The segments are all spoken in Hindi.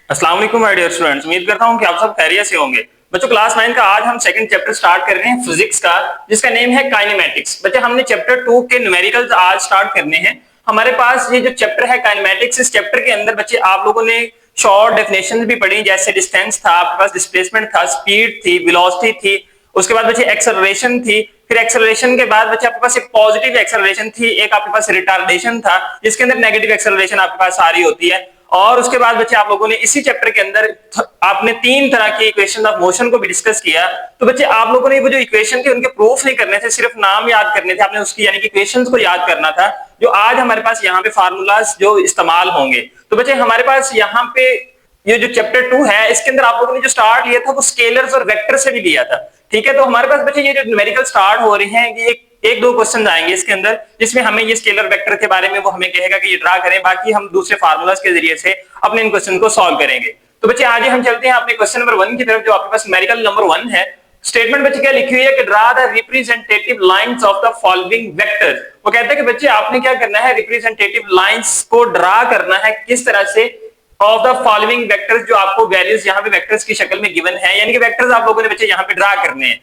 अस्सलाम वालेकुम माय डियर स्टूडेंट्स। उम्मीद करता हूं कि आप सब खैरियत से होंगे। बच्चों क्लास 9 का आज हम सेकंड चैप्टर स्टार्ट कर रहे हैं फिजिक्स का, जिसका नेम है काइनेमैटिक्स। बच्चे हमने चैप्टर 2 के न्यूमेरिकल्स आज स्टार्ट करने हैं। हमारे पास ये जो चैप्टर है काइनेमैटिक्स, इस चैप्टर के अंदर बच्चे आप लोगों ने शॉर्ट डेफिनेशंस भी पढ़ी, जैसे डिस्टेंस था, आपके पास डिस्प्लेसमेंट था, स्पीड थी, वेलोसिटी थी, उसके बाद बच्चे एक्सेलरेशन थी, फिर एक्सेलरेशन के बाद बच्चे आपके पास एक पॉजिटिव एक्सेलरेशन थी, एक आपके पास रिटार्डेशन था जिसके अंदर नेगेटिव एक्सेलरेशन आपके पास आ रही होती है। और उसके बाद बच्चे आप लोगों ने इसी चैप्टर के अंदर आपने तीन तरह की इक्वेशन ऑफ मोशन को भी डिस्कस किया। तो बच्चे आप लोगों ने वो जो इक्वेशन थे उनके प्रूफ नहीं करने थे, सिर्फ नाम याद करने थे, आपने उसकी यानी कि इक्वेशंस को याद करना था, जो आज हमारे पास यहाँ पे फार्मूलाज जो इस्तेमाल होंगे। तो बच्चे हमारे पास यहाँ पे ये जो चैप्टर 2 है, इसके अंदर आप लोगों ने जो स्टार्ट लिया था वो स्केलर्स और वेक्टर से भी लिया था। ठीक है, तो हमारे पास बच्चे ये जो न्यूमेरिकल स्टार्ट हो रहे हैं, ये एक दो क्वेश्चन आएंगे इसके अंदर, जिसमें हमें ये स्केलर वेक्टर के बारे में वो हमें कहेगा कि ये ड्रा करें, बाकी हम दूसरे फार्मूलाज के जरिए से अपने इन क्वेश्चन को सॉल्व करेंगे। तो बच्चे आज हम चलते हैं अपने क्वेश्चन नंबर 1 की तरफ, जो आपके पास न्यूमेरिकल नंबर 1 है। स्टेटमेंट बच्चे क्या लिखी हुई है कि draw the representative lines of the following vectors. वो कहते हैं कि बच्चे आपने क्या करना है, रिप्रेजेंटेटिव लाइंस को ड्रा करना है, किस तरह से, ऑफ द फॉलोइंग वेक्टर्स, जो आपको वैल्यूज यहाँ पे वेक्टर्स की शक्ल में गिवन है, यानी कि वेक्टर्स आप लोगों ने बच्चे यहाँ पे ड्रा करने हैं।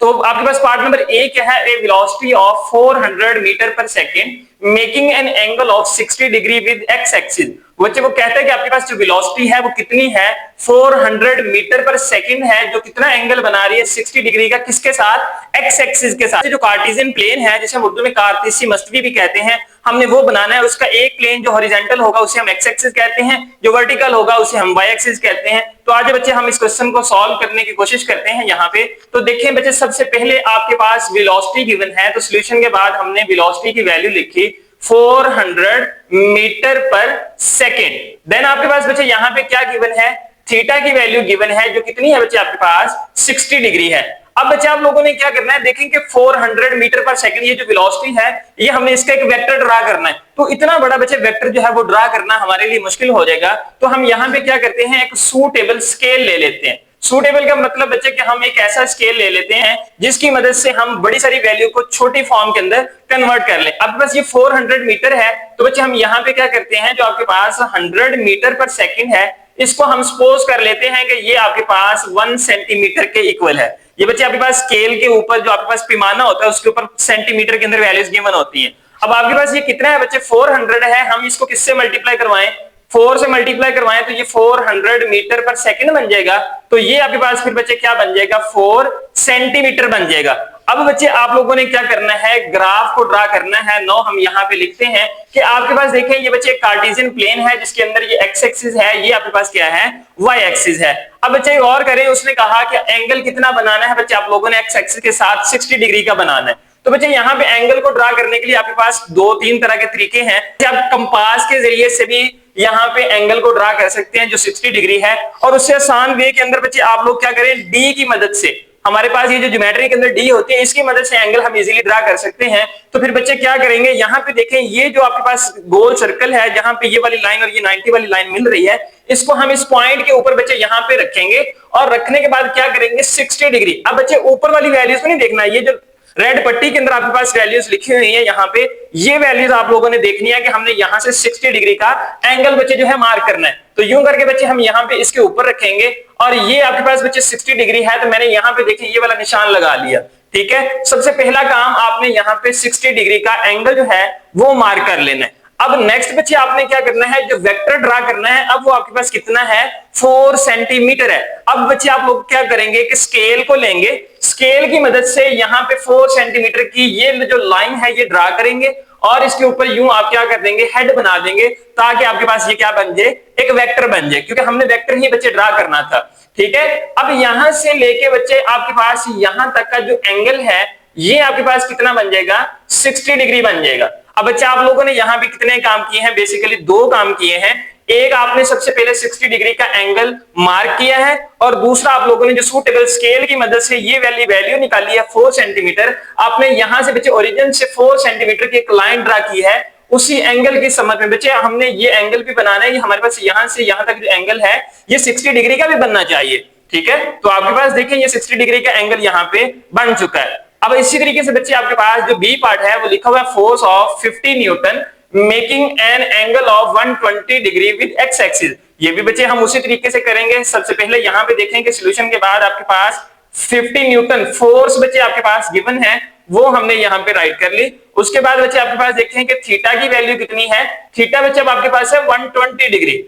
तो आपके पास पार्ट नंबर ए क्या है, ए velocity of 400 metre per second making an angle of 60 degree with x axis. बच्चे वो कहते हैं कि आपके पास जो वेलोसिटी है वो कितनी है, 400 मीटर पर सेकंड है, जो कितना एंगल बना रही है 60 डिग्री का, किसके साथ, एक्स एक्सिस के साथ। जो कार्टेशियन प्लेन है, जिसे हम उर्दू में कार्तेसी मस्तवी भी कहते हैं, हमने वो बनाना है। उसका एक प्लेन जो हॉरिजॉन्टल होगा उसे हम एक्स एक्सिस कहते हैं, जो वर्टिकल होगा उसे हम वाई एक्सिस कहते हैं। तो आज बच्चे हम इस क्वेश्चन को सॉल्व करने की कोशिश करते हैं यहाँ पे। तो देखें बच्चे, सबसे पहले आपके पास वेलोसिटी गिवन है, तो सॉल्यूशन के बाद हमने वेलोसिटी की वैल्यू लिखी 400 मीटर पर सेकेंड। देन आपके पास बच्चे यहाँ पे क्या गिवन है, थीटा की वैल्यू गिवन है, जो कितनी है बच्चे आपके पास 60 डिग्री है। अब बच्चे आप लोगों ने क्या करना है, देखेंगे 400 मीटर पर सेकंड ये जो वेलोसिटी है, ये हमने इसका एक वेक्टर ड्रा करना है। तो इतना बड़ा बच्चे वेक्टर जो है वो ड्रा करना हमारे लिए मुश्किल हो जाएगा। तो हम यहाँ पे क्या करते हैं, एक सूटेबल स्केल ले लेते हैं। सूटेबल का मतलब बच्चे कि हम एक ऐसा स्केल ले लेते हैं जिसकी मदद से हम बड़ी सारी वैल्यू को छोटी फॉर्म के अंदर कन्वर्ट कर लें। अब बस ये 400 मीटर है, तो बच्चे हम यहाँ पे क्या करते हैं, जो आपके पास 100 मीटर पर सेकंड है, इसको हम सपोज कर लेते हैं कि ये आपके पास 1 सेंटीमीटर के इक्वल है। ये बच्चे आपके पास स्केल के ऊपर जो आपके पास पैमाना होता है उसके ऊपर सेंटीमीटर के अंदर वैल्यूज गिवन होती हैं। अब आपके पास ये कितना है बच्चे, 400 है, हम इसको किससे मल्टीप्लाई करवाएं, 4 से मल्टीप्लाई करवाएं तो ये 400 मीटर पर सेकंड बन जाएगा। तो ये आपके पास फिर बच्चे क्या बन जाएगा, 4 सेंटीमीटर बन जाएगा। अब बच्चे आप लोगों ने क्या करना है, ग्राफ को ड्रा करना है। नो हम यहाँ पे लिखते हैं कि आपके पास देखें ये बच्चे कार्टेशियन प्लेन है, जिसके अंदर ये एक्स एक्सिस है, ये आपके पास क्या है, वाई एक्सिस है। अब बच्चे और करें, उसने कहा कि एंगल कितना बनाना है बच्चे, आप लोगों ने एक्स एक्सिस के साथ 60 डिग्री का बनाना है। तो बच्चे यहाँ पे एंगल को ड्रा करने के लिए आपके पास 2-3 तरह के तरीके हैं। आप कंपास के जरिए से भी यहाँ पे एंगल को ड्रा कर सकते हैं जो 60 डिग्री है, और उससे आसान वे के अंदर बच्चे आप लोग क्या करें, डी की मदद से, हमारे पास ये जो ज्योमेट्री के अंदर डी होती है, इसकी मदद से एंगल हम इजीली ड्रा कर सकते हैं। तो फिर बच्चे क्या करेंगे, यहाँ पे देखें ये जो आपके पास गोल सर्कल है, जहां पे ये वाली लाइन और ये 90 वाली लाइन मिल रही है, इसको हम इस पॉइंट के ऊपर बच्चे यहाँ पे रखेंगे, और रखने के बाद क्या करेंगे, 60 डिग्री। अब बच्चे ऊपर वाली वैल्यूज को नहीं देखना, ये जो रेड पट्टी के अंदर आपके पास वैल्यूज लिखी हुई है, यहाँ पे ये वैल्यूज आप लोगों ने देखनी है कि हमने यहाँ से 60 डिग्री का एंगल बच्चे जो है मार्क करना है। तो यूं करके बच्चे हम यहाँ पे इसके ऊपर रखेंगे, और ये आपके पास बच्चे 60 डिग्री है, तो मैंने यहाँ पे देखिए ये वाला निशान लगा लिया। ठीक है, सबसे पहला काम आपने यहाँ पे 60 डिग्री का एंगल जो है वो मार्क कर लेना है। अब नेक्स्ट बच्चे आपने क्या करना है, जो वेक्टर ड्रा करना है, अब वो आपके पास कितना है, 4 सेंटीमीटर है। अब बच्चे आप लोग क्या करेंगे कि स्केल को लेंगे, स्केल की मदद से यहाँ पे 4 सेंटीमीटर की ये जो लाइन है ये ड्रा करेंगे, और इसके ऊपर यूं आप क्या कर देंगे, हेड बना देंगे, ताकि आपके पास ये क्या बन जाए, एक वेक्टर बन जाए, क्योंकि हमने वेक्टर ही बच्चे ड्रा करना था। ठीक है, अब यहां से लेके बच्चे आपके पास यहां तक का जो एंगल है, ये आपके पास कितना बन जाएगा, 60 डिग्री बन जाएगा। अब बच्चा आप लोगों ने यहाँ पे कितने काम किए हैं, बेसिकली 2 काम किए हैं। एक आपने सबसे पहले 60 डिग्री का एंगल मार्क किया है, और दूसरा आप लोगों ने जो सूटेबल स्केल की मदद से ये वैल्यू निकाली है 4 सेंटीमीटर। आपने यहां से बच्चे ओरिजिन से 4 सेंटीमीटर की एक लाइन ड्रा की है, उसी एंगल की समझ में बच्चे हमने ये एंगल भी बनाना है। ये हमारे पास यहां से यहां तक जो एंगल है ये 60 डिग्री का भी बनना चाहिए। ठीक है, तो आपके पास देखें ये 60 डिग्री का एंगल यहाँ पे बन चुका है। अब इसी तरीके से बच्चे आपके पास जो बी पार्ट है वो लिखा हुआ है force of 50 Newton making an angle of 120 degree with x axis. ये भी बच्चे हम उसी तरीके से करेंगे। सबसे पहले यहाँ पे देखें कि सॉल्यूशन के बाद आपके पास 50 न्यूटन फोर्स बच्चे आपके पास गिवन है, वो हमने यहाँ पे राइट कर ली। उसके बाद बच्चे आपके पास देखते हैं कि थीटा की वैल्यू कितनी है। थीटा बच्चे अब आपके पास है 120 डिग्री।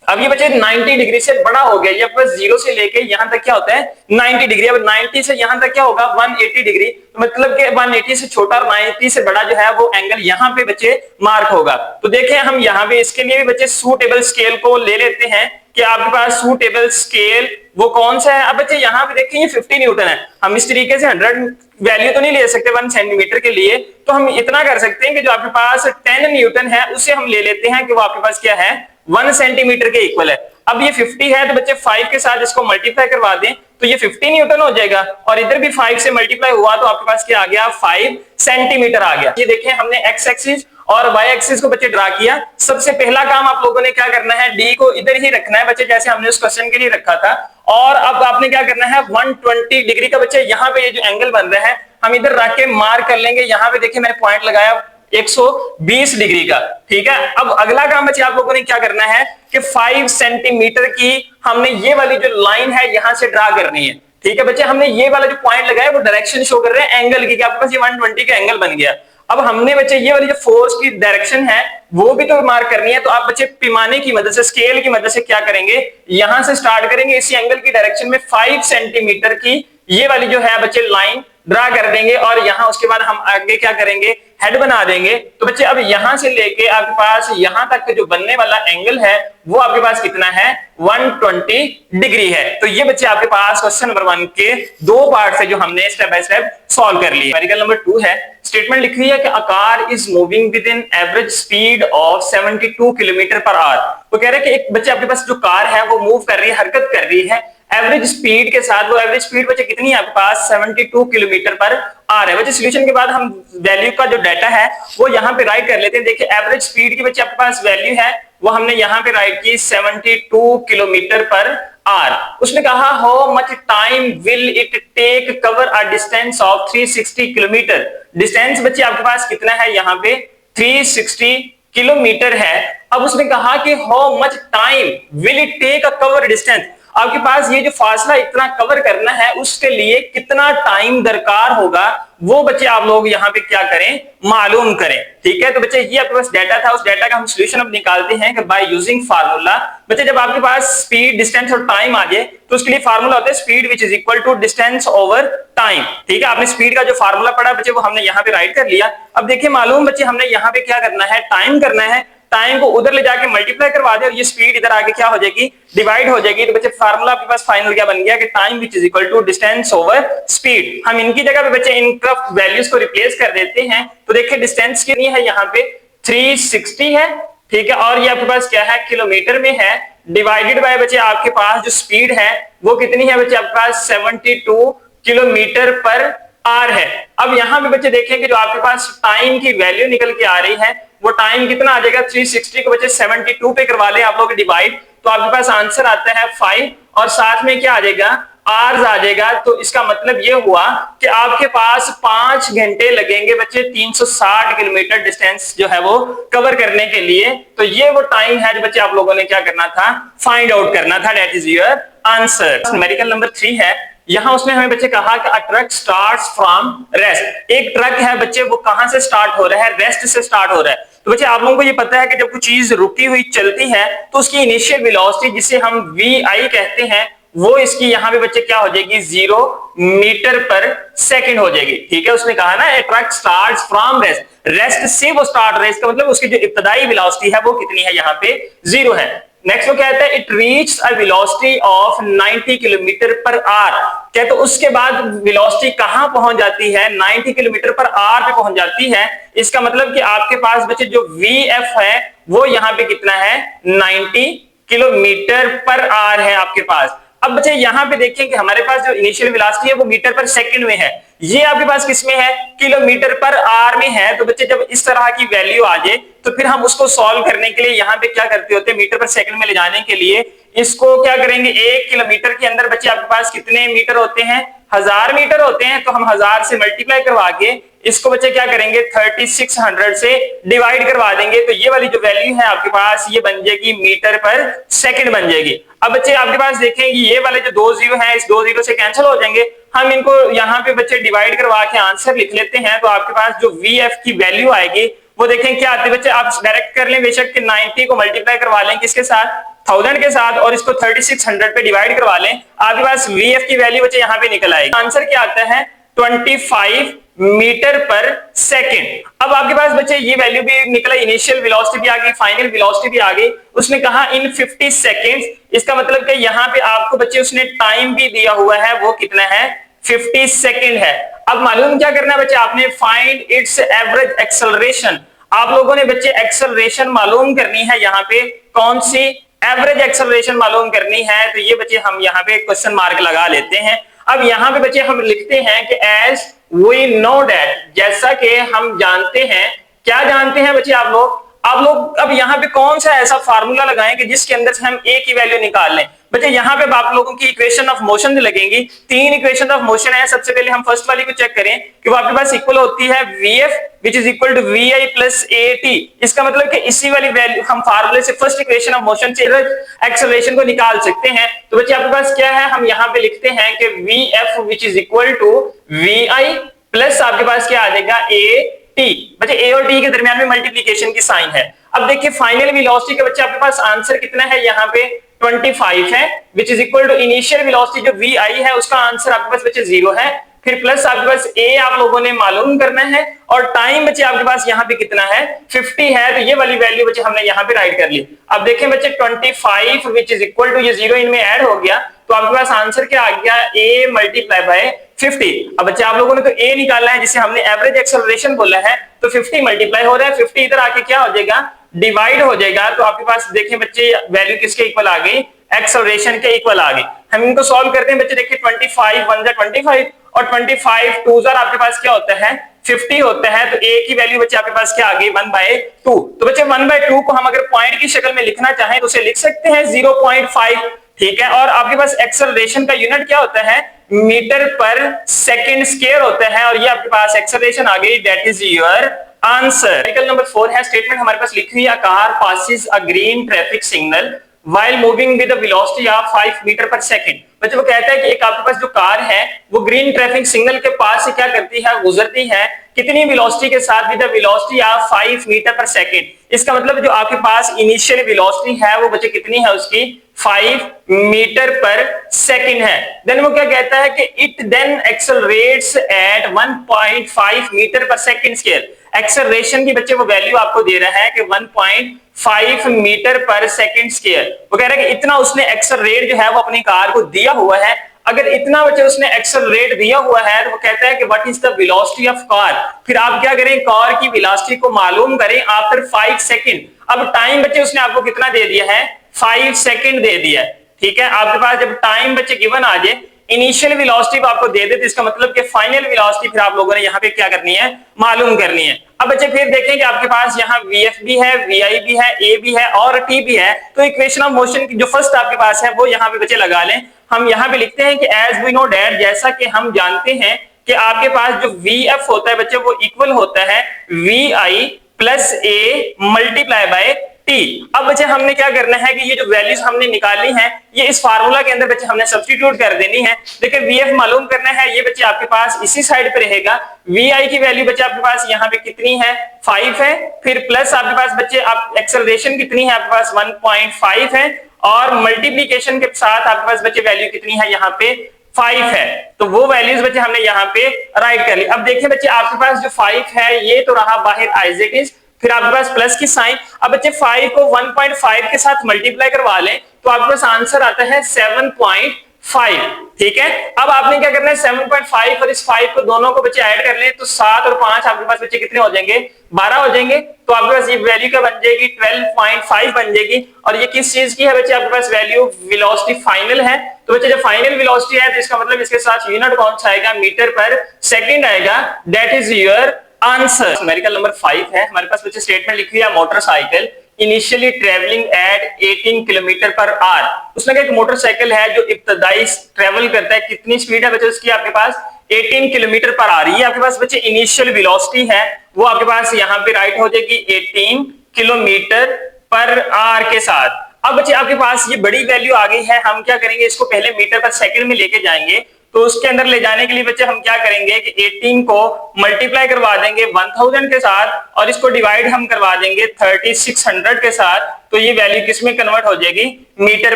अब ये बच्चे 90 डिग्री से बड़ा हो गया, ये बस 0 से लेके यहां तक क्या होता है 90 डिग्री। अब 90 से यहां तक क्या होगा 180 डिग्री, मतलब कि 180 से छोटा और 90 से बड़ा जो है वो एंगल यहाँ पे बच्चे मार्क होगा। तो देखें हम यहाँ पे इसके लिए भी बच्चे सूटेबल स्केल को ले लेते हैं कि आपके पास सूटेबल स्केल वो कौन सा है। अब बच्चे यहाँ पे देखें ये 50 न्यूटन है, हम इस तरीके से 100 वैल्यू तो नहीं ले सकते 1 सेंटीमीटर के लिए, तो हम इतना कर सकते हैं कि जो आपके पास 10 न्यूटन है उसे हम ले लेते हैं कि वो आपके पास क्या है 1 सेंटीमीटर के इक्वल है। अब ये 50 है तो बच्चे 5 के साथ इसको मल्टीप्लाई करवा दें तो ये 50 न्यूटन हो जाएगा, और इधर भी 5 से मल्टीप्लाई हुआ तो आपके पास क्या आ गया 5 सेंटीमीटर आ गया। ये देखें हमने एक्स एक्सिस और वाई एक्सिस को बच्चे ड्रा किया। सबसे पहला काम आप लोगों ने क्या करना है, डी को इधर ही रखना है बच्चे जैसे हमने उस क्वेश्चन के लिए रखा था, और अब आपने क्या करना है 120 डिग्री का बच्चे यहाँ पे ये जो एंगल बन रहा है हम इधर रख के मार्क कर लेंगे। यहाँ पे देखिए मैंने पॉइंट लगाया 120 डिग्री का, ठीक है। अब अगला काम बच्चे आप लोगों ने क्या करना है कि 5 सेंटीमीटर की हमने ये वाली जो लाइन है यहां से ड्रा करनी है, ठीक है बच्चे। हमने ये वाला जो पॉइंट लगाया वो डायरेक्शन शो कर रहे हैं एंगल की, आपके पास ये 120 का एंगल बन गया। अब हमने बच्चे ये वाली जो फोर्स की डायरेक्शन है वो भी तो मार्क करनी है, तो आप बच्चे पैमाने की मदद से स्केल की मदद से क्या करेंगे यहां से स्टार्ट करेंगे, इसी एंगल की डायरेक्शन में 5 सेंटीमीटर की ये वाली जो है बच्चे लाइन ड्रा कर देंगे, और यहां उसके बाद हम आगे क्या करेंगे हेड बना देंगे। तो बच्चे अब यहां से लेके आपके पास यहां तक जो बनने वाला एंगल है वो आपके पास कितना है 120 डिग्री है। तो ये बच्चे आपके पास क्वेश्चन नंबर 1 के 2 पार्ट से जो हमने स्टेप बाय स्टेप सॉल्व कर लिए। न्यूमेरिकल नंबर 2 है, स्टेटमेंट लिखी हुई है कि a car is moving with an average speed of 72 kilometre per our. तो कह रहे हैं कि एक बच्चे आपके पास जो कार है वो मूव कर रही है, हरकत कर रही है एवरेज स्पीड के साथ। वो एवरेज स्पीड बच्चे कितनी है आपके पास 72 किलोमीटर पर आ रहा है। बच्चे सॉल्यूशन के बाद हम वैल्यू का जो डाटा है वो यहाँ पे राइट कर लेते हैं। देखिए एवरेज स्पीड की बच्चे आपके पास वैल्यू है वो हमने यहाँ पे राइट की 72 किलोमीटर पर आवर। उसने कहा how much time will it take cover a distance of 360 kilometre. Distance बच्चे आपके पास कितना है यहाँ पे 360 किलोमीटर है। अब उसने कहा कि how much time will it take a cover distance, आपके पास ये जो फासला इतना कवर करना है उसके लिए कितना टाइम दरकार होगा वो बच्चे आप लोग यहाँ पे क्या करें मालूम करें, ठीक है। तो बच्चे ये आपके पास डाटा था, उस डाटा का हम सॉल्यूशन अब निकालते हैं कि बाय यूजिंग फार्मूला। बच्चे जब आपके पास स्पीड डिस्टेंस और टाइम आ जाए तो उसके लिए फार्मूला होता है speed which is equal to distance over time, ठीक है। आपने स्पीड का जो फार्मूला पढ़ा बच्चे वो हमने यहाँ पे राइट कर लिया। अब देखिए मालूम बच्चे हमने यहाँ पे क्या करना है टाइम करना है, टाइम को उधर ले जाके मल्टीप्लाई करवा दे और ये स्पीड इधर आके क्या हो जाएगी डिवाइड हो जाएगी। तो बच्चे फार्मूला आपके पास फाइनल क्या बन गया कि time which is equal to distance over speed. हम इनकी जगह पे बच्चे इन वैल्यूज को रिप्लेस कर देते हैं। तो देखिए डिस्टेंस कितनी है यहाँ पे 360 है, ठीक है, और ये आपके पास क्या है किलोमीटर में है, डिवाइडेड बाय बच्चे आपके पास जो स्पीड है वो कितनी है बच्चे आपके पास 72 किलोमीटर पर आर है। अब यहाँ पे बच्चे देखेंगे जो आपके पास टाइम की वैल्यू निकल के आ रही है वो टाइम कितना आ जाएगा 360 को बच्चे 72 पे करवा ले आप लोग डिवाइड, तो आपके पास आंसर आता है 5 और साथ में क्या आ जाएगा आवर्स आ जाएगा। तो इसका मतलब ये हुआ कि आपके पास 5 घंटे लगेंगे बच्चे 360 किलोमीटर डिस्टेंस जो है वो कवर करने के लिए। तो ये वो टाइम है जो बच्चे आप लोगों ने क्या करना था फाइंड आउट करना था, that is your answer. Numerical number 3 है, यहां उसने हमें बच्चे कहा कि अ ट्रक स्टार्ट्स फ्रॉम रेस्ट। एक ट्रक है बच्चे वो कहां से स्टार्ट हो रहा है रेस्ट से स्टार्ट हो रहा है। तो बच्चे आप लोगों को ये पता है कि जब कोई चीज रुकी हुई चलती है तो उसकी इनिशियल वेलोसिटी जिसे हम वी कहते हैं वो इसकी यहाँ पे बच्चे क्या हो जाएगी 0 मीटर पर सेकंड हो जाएगी, ठीक है। उसने कहा ना truck starts from rest, rest से वो स्टार्ट रहा है, इसका मतलब उसकी जो इब्तदाई वेलोसिटी है वो कितनी है यहाँ पे 0 है। नेक्स्ट वो कहता है it reached a velocity of 90 kilometre per our. क्या तो उसके बाद वेलोसिटी कहां पहुंच जाती है 90 किलोमीटर पर आवर पे पहुंच जाती है। इसका मतलब कि आपके पास बच्चे जो वीएफ है वो यहाँ पे कितना है 90 किलोमीटर पर आवर है आपके पास। अब बच्चे यहाँ पे देखें कि हमारे पास जो इनिशियल वेलोसिटी है वो मीटर पर सेकंड में है, ये आपके पास किस में है किलोमीटर पर आवर में है। तो बच्चे जब इस तरह की वैल्यू आ जाए तो फिर हम उसको सॉल्व करने के लिए यहाँ पे क्या करते होते हैं मीटर पर सेकंड में ले जाने के लिए इसको क्या करेंगे 1 किलोमीटर के अंदर बच्चे आपके पास कितने मीटर होते हैं 1000 मीटर होते हैं। तो हम 1000 से मल्टीप्लाई करवा के इसको बच्चे क्या करेंगे 3600 से डिवाइड करवा देंगे, तो ये वाली जो वैल्यू है आपके पास ये बन जाएगी मीटर पर सेकंड बन जाएगी। अब बच्चे आपके पास देखेंगे ये वाले जो 2 जीरो है इस 2 जीरो से कैंसिल हो जाएंगे, हम इनको यहाँ पे बच्चे डिवाइड करवा के आंसर लिख लेते हैं। तो आपके पास जो VF की वैल्यू आएगी वो देखें क्या आती है बच्चे, आप डायरेक्ट कर लें बेशक कि 90 को मल्टीप्लाई करवा लें किसके साथ 1000 के साथ और इसको 3600 पे डिवाइड करवा लें, आपके पास VF की वैल्यू बच्चे यहाँ पे निकल आएगी। आंसर क्या आता है 25 मीटर पर सेकंड। अब आपके पास बच्चे ये वैल्यू भी निकला, इनिशियल वेलोसिटी भी आ गई, फाइनल वेलोसिटी भी आ गई। उसने कहा इन 50 सेकंड्स, इसका मतलब कि यहाँ पे आपको बच्चे उसने टाइम भी दिया हुआ है, वो कितना है 50 सेकंड है। अब मालूम क्या करना है बच्चे, आपने फाइंड इट्स एवरेज एक्सेलरेशन। आप लोगों ने बच्चे एक्सेलरेशन मालूम करनी है, यहाँ पे कौन सी एवरेज एक्सेलरेशन मालूम करनी है। तो ये बच्चे हम यहाँ पे क्वेश्चन मार्क लगा लेते हैं। अब यहाँ पे बच्चे हम लिखते हैं कि एज वी नो दैट, जैसा कि हम जानते हैं, क्या जानते हैं बच्चे आप लोग अब यहाँ पे कौन सा ऐसा फार्मूला लगाएं कि जिसके अंदर से हम ए की वैल्यू निकाल लें। बच्चे यहाँ पे आप लोगों की इक्वेशन ऑफ मोशन लगेंगी, 3 इक्वेशन ऑफ मोशन है। सबसे पहले हम फर्स्ट वाली को चेक करें कि वो आपके पास इक्वल होती है VF which is equal to VI plus AT। इसका मतलब कि इसी वाली वैल्यू हम फार्मूले से फर्स्ट इक्वेशन ऑफ मोशन से एक्सेलरेशन को निकाल सकते हैं। तो बच्चे आपके पास क्या है, हम यहाँ पे लिखते हैं कि VF which is equal to VI plus आपके पास क्या आ जाएगा AT। बच्चे A और T के दरमियान में मल्टीप्लीकेशन की साइन है। अब देखिए फाइनल वेलोसिटी का बच्चे आपके पास आंसर कितना है, यहाँ पे 25 है which is equal to initial velocity जो VI है उसका आंसर आपके पास बच्चे 0 है, फिर प्लस आपके पास A आप लोगों ने मालूम करना है और टाइम बच्चे आपके पास यहाँ पे कितना है 50 है। तो ये वाली वैल्यू बच्चे हमने यहाँ पे राइट कर ली। अब देखें बच्चे 25 विच इज इक्वल टू ये 0 इनमें ऐड हो गया, तो आपके पास आंसर क्या आ गया A मल्टीप्लाई बाय 50। अब बच्चे आप लोगों ने तो A निकालना है जिसे हमने एवरेज एक्सेलरेशन बोला है, तो 50 मल्टीप्लाई हो रहा है, 50 इधर आके क्या हो जाएगा डिवाइड हो जाएगा। तो आपके पास देखें बच्चे वैल्यू किसके इक्वल आ गई, एक्सेलरेशन के इक्वल आ गई। हम इनको सॉल्व करते हैं बच्चे, देखिए 25 1 जा 25 और 25 2 जा आपके पास क्या होता है 50 होता है। तो A की वैल्यू बच्चे आपके पास क्या आ गई 1/2। तो बच्चे 1/2 को हम अगर पॉइंट की शक्ल में लिखना चाहें तो उसे लिख सकते हैं 0.5, ठीक है। और आपके पास एक्सेलरेशन का यूनिट क्या होता है मीटर पर सेकंड स्क्वायर होता है, और ये आपके पास एक्सेलरेशन आ गई, that is your answer. Article number 4 है, स्टेटमेंट हमारे पास लिखी हुई है, car passes a green traffic signal while moving with a velocity of 5 metre per second. मतलब वो कहता है कि एक आपके पास जो कार है वो ग्रीन ट्रैफिक सिग्नल के पास से क्या करती है, गुजरती है, कितनी वेलोसिटी के साथ, with the velocity of 5 metre per second. इसका मतलब जो आपके पास इनिशियल वेलोसिटी है वो बच्चे कितनी है उसकी 5 मीटर पर सेकंड है। देन वो क्या कहता है कि it then accelerates at 1.5 metre per second square. Acceleration की बच्चे वो वैल्यू आपको दे रहा है कि 1.5 मीटर पर सेकंड स्क्वायर। वो कह रहा है कि इतना उसने एक्सेलरेट जो है वो अपनी कार को दिया हुआ है। अगर इतना बच्चे उसने एक्सेलरेट दिया हुआ है तो वो कहता है कि what is the velocity of car. फिर आप क्या करें, कार की वेलोसिटी को मालूम करें आफ्टर 5 सेकंड। अब टाइम बच्चे उसने आपको कितना दे दिया है 5 सेकंड दे दिया है, ठीक है। आपके पास जब टाइम बच्चे गिवन आ जाए, इनिशियल वेलोसिटी आपको दे दे, तो इसका मतलब कि फाइनल वेलोसिटी फिर आप लोगों ने यहाँ पे क्या करनी है मालूम करनी है। अब बच्चे फिर देखें कि आपके पास यहाँ VF भी है, VI भी है, A भी है और T भी है। तो इक्वेशन ऑफ मोशन की जो फर्स्ट आपके पास है वो यहाँ पे बच्चे लगा लें। हम यहाँ पे लिखते हैं कि एज वी नो दैट, जैसा कि हम जानते हैं कि आपके पास जो VF होता है बच्चे वो इक्वल होता है VI plus A multiply by T। अब बच्चे हमने क्या करना है कि ये जो वैल्यूज हमने निकाली हैं ये इस फार्मूला के अंदर बच्चे हमने सब्स्टिट्यूट कर देनी है। देखिए VF मालूम करना है, ये बच्चे आपके पास इसी साइड पे रहेगा। VI की वैल्यू बच्चे आपके पास यहाँ पे कितनी है 5 है, फिर प्लस आपके पास बच्चे आप एक्सेलरेशन कितनी है आपके पास 1.5 है, और मल्टीप्लीकेशन के साथ आपके पास बच्चे वैल्यू कितनी है यहाँ पे 5 है। तो वो वैल्यूज बच्चे हमने यहाँ पे राइट कर ली। अब देखिए बच्चे आपके पास जो 5 है ये तो रहा बाहर एज इट इज, फिर आपके पास प्लस की साइन। अब बच्चे 5 को 1.5 के साथ मल्टीप्लाई करवा लें तो आपके पास आंसर आता है 7.5, ठीक है। अब आपने क्या करना है 7.5 और इस 5 को दोनों को बच्चे ऐड कर लें तो 7 और 5 आपके पास बच्चे कितने हो जाएंगे 12 हो जाएंगे। तो आपके पास ये वैल्यू क्या बन जाएगी 12.5 बन जाएगी। और ये किस चीज की है बच्चे, आपके पास वैल्यू वेलोसिटी फाइनल है। तो बच्चे जब फाइनल वेलोसिटी है तो इसका मतलब इसके साथ यूनिट कौन सा आएगा, मीटर पर सेकंड आएगा, that is your answer. Numerical number 5 है हमारे पास बच्चे, स्टेटमेंट लिखी है motorcycle initially travelling at 18 kilometre per hour. उसने कहा एक मोटरसाइकिल है जो इब्तदाई ट्रेवल करता है, कितनी स्पीड है बच्चे उसकी आपके पास 18 किलोमीटर पर आ रही है आपके पास बच्चे इनिशियल वेलोसिटी है वो आपके पास यहाँ पे राइट हो जाएगी 18 किलोमीटर पर आवर के साथ। अब बच्चे आपके पास ये बड़ी वैल्यू आ गई है, हम क्या करेंगे इसको पहले मीटर पर सेकंड में लेके जाएंगे। तो उसके अंदर ले जाने के लिए बच्चे हम क्या करेंगे कि 18 को मल्टीप्लाई करवा देंगे 1000 के साथ और इसको डिवाइड हम करवा देंगे 3600 के साथ। तो ये वैल्यू किस में कन्वर्ट हो जाएगी, मीटर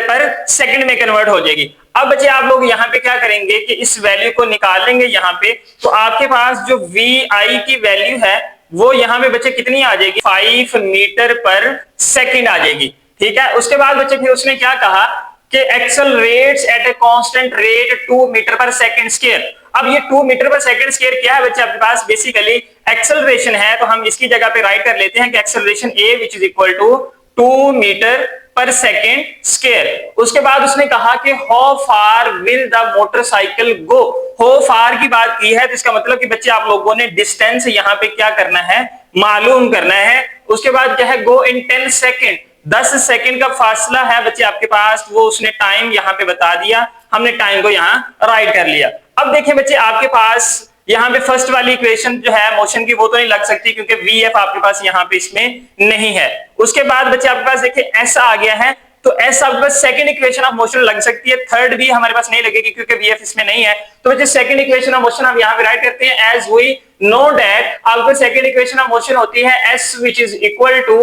पर सेकंड में कन्वर्ट हो जाएगी। अब बच्चे आप लोग यहाँ पे क्या करेंगे कि इस वैल्यू को निकाल लेंगे यहाँ पे, तो आपके पास जो VI की वैल्यू है वो यहाँ पे बच्चे कितनी आ जाएगी, 5 मीटर पर सेकंड आ जाएगी। ठीक है, उसके बाद बच्चे फिर उसने क्या कहा कि accelerates at a constant rate 2 metre per second square. अब ये 2 मीटर पर सेकंड स्क्वायर क्या है बच्चे आपके पास, बेसिकली एक्सेलरेशन है। तो हम इसकी जगह पे राइट कर लेते हैं कि acceleration A which is equal to 2 metre per second square. उसके बाद उसने कहा कि how far will the motorcycle go. How far की बात की है तो इसका मतलब कि बच्चे आप लोगों ने डिस्टेंस यहाँ पे क्या करना है, मालूम करना है। उसके बाद क्या है, गो इन 10 सेकेंड, 10 सेकेंड का फासला है बच्चे आपके पास, वो उसने टाइम यहाँ पे बता दिया, हमने टाइम को यहाँ राइट कर लिया। अब देखिए बच्चे आपके पास यहाँ पे फर्स्ट वाली इक्वेशन जो है मोशन की वो तो नहीं लग सकती क्योंकि VF आपके पास यहाँ पे इसमें नहीं है। उसके बाद बच्चे आपके पास देखिए S आ गया है, तो S आपके पास सेकंड इक्वेशन ऑफ मोशन लग सकती है, थर्ड भी हमारे पास नहीं लगेगी क्योंकि VF इसमें नहीं है। तो बच्चे सेकंड इक्वेशन ऑफ मोशन हम यहाँ पे राइट करते हैं एज वी नो दैट आपको सेकंड इक्वेशन ऑफ मोशन होती है S which is equal to